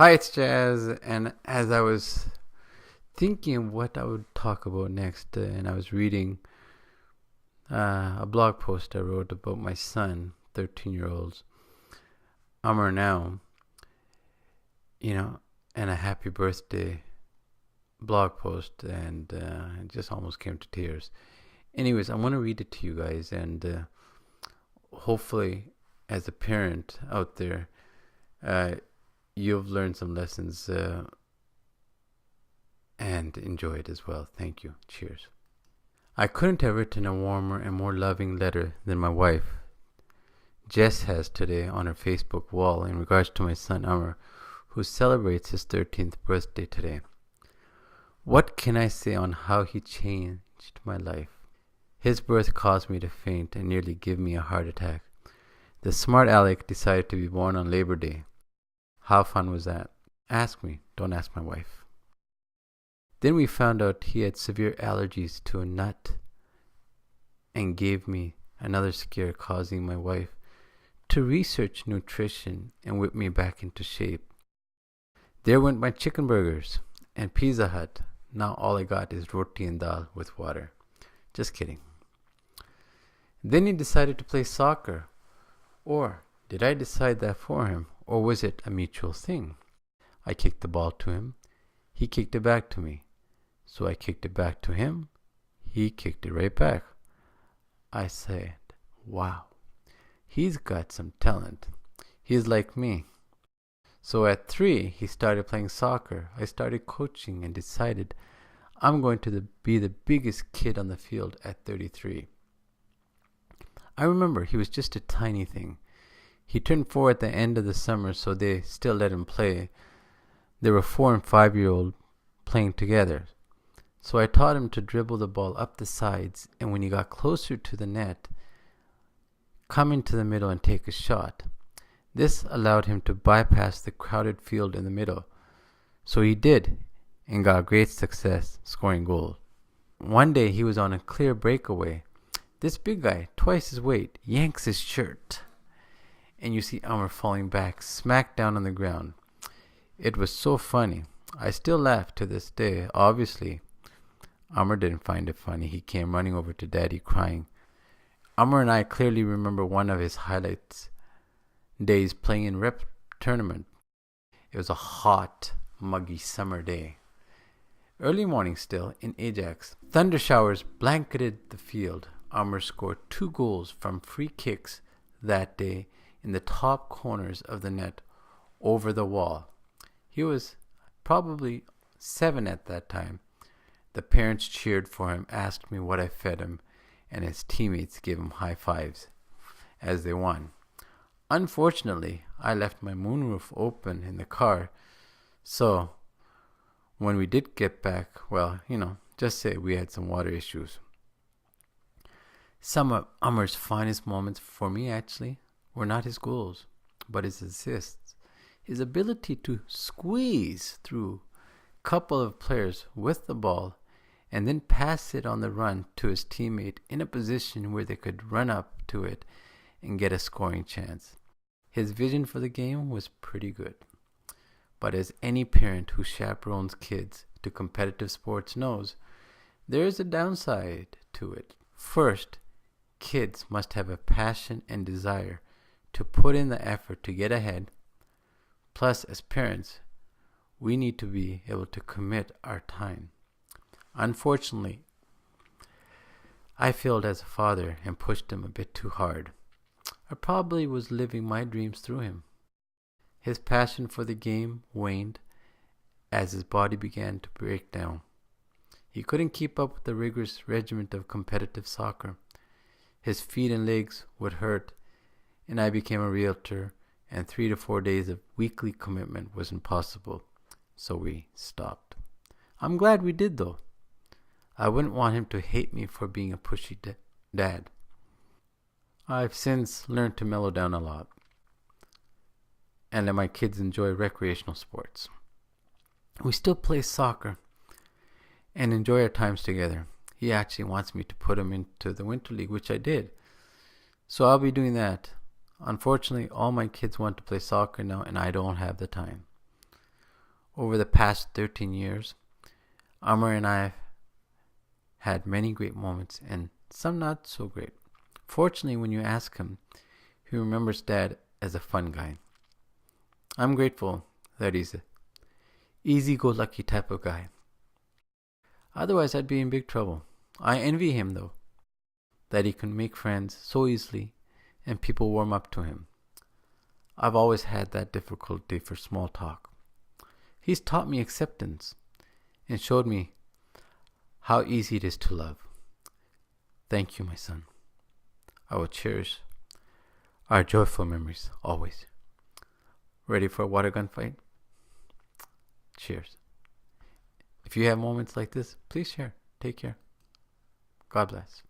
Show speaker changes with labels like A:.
A: Hi, it's Jazz, and as I was thinking what I would talk about next, and I was reading a blog post I wrote about my son, 13-year-old Amar now, you know, and a happy birthday blog post, and it just almost came to tears. Anyways, I want to read it to you guys, and hopefully, as a parent out there, you've learned some lessons and enjoy it as well. Thank you. Cheers. I couldn't have written a warmer and more loving letter than my wife, Jess, has today on her Facebook wall in regards to my son Amar, who celebrates his 13th birthday today. What can I say on how he changed my life? His birth caused me to faint and nearly give me a heart attack. The smart aleck decided to be born on Labor Day. How fun was that? Ask me, don't ask my wife. Then we found out he had severe allergies to a nut and gave me another scare, causing my wife to research nutrition and whip me back into shape. There went my chicken burgers and Pizza Hut. Now all I got is Roti and Daal with water. Just kidding. Then he decided to play soccer. Or did I decide that for him? Or was it a mutual thing? I kicked the ball to him. He kicked it back to me. So I kicked it back to him. He kicked it right back. I said, wow, he's got some talent. He's like me. So at 3, he started playing soccer. I started coaching and decided I'm going to be the biggest kid on the field at 33. I remember he was just a tiny thing. He turned 4 at the end of the summer, so they still let him play. There were 4 and 5-year-olds playing together. So I taught him to dribble the ball up the sides, and when he got closer to the net, come into the middle and take a shot. This allowed him to bypass the crowded field in the middle. So he did, and got great success scoring goals. One day he was on a clear breakaway. This big guy, twice his weight, yanks his shirt, and you see Amar falling back, smack down on the ground. It was so funny. I still laugh to this day. Obviously, Amar didn't find it funny. He came running over to Daddy crying. Amar and I clearly remember one of his highlights days playing in rep tournament. It was a hot, muggy summer day. Early morning still in Ajax. Thunder showers blanketed the field. Amar scored 2 goals from free kicks that day in the top corners of the net over the wall. He was probably 7 at that time. The parents cheered for him, asked me what I fed him, and his teammates gave him high fives as they won. Unfortunately, I left my moonroof open in the car, so when we did get back, just say we had some water issues. Some of Amar's finest moments for me actually were not his goals, but his assists. His ability to squeeze through a couple of players with the ball and then pass it on the run to his teammate in a position where they could run up to it and get a scoring chance. His vision for the game was pretty good. But as any parent who chaperones kids to competitive sports knows, there is a downside to it. First, kids must have a passion and desire to put in the effort to get ahead. Plus, as parents, we need to be able to commit our time. Unfortunately, I failed as a father and pushed him a bit too hard. I probably was living my dreams through him. His passion for the game waned as his body began to break down. He couldn't keep up with the rigorous regimen of competitive soccer. His feet and legs would hurt, and I became a realtor, and 3 to 4 days of weekly commitment was impossible, so we stopped. I'm glad we did, though. I wouldn't want him to hate me for being a pushy dad. I've since learned to mellow down a lot and let my kids enjoy recreational sports. We still play soccer and enjoy our times together. He actually wants me to put him into the Winter League, which I did. So I'll be doing that. Unfortunately, all my kids want to play soccer now, and I don't have the time. Over the past 13 years, Amar and I have had many great moments and some not so great. Fortunately, when you ask him, he remembers Dad as a fun guy. I'm grateful that he's an easy-go-lucky type of guy. Otherwise, I'd be in big trouble. I envy him, though, that he can make friends so easily and people warm up to him. I've always had that difficulty for small talk. He's taught me acceptance and showed me how easy it is to love. Thank you, my son. I will cherish our joyful memories always. Ready for a water gun fight? Cheers. If you have moments like this, please share. Take care. God bless.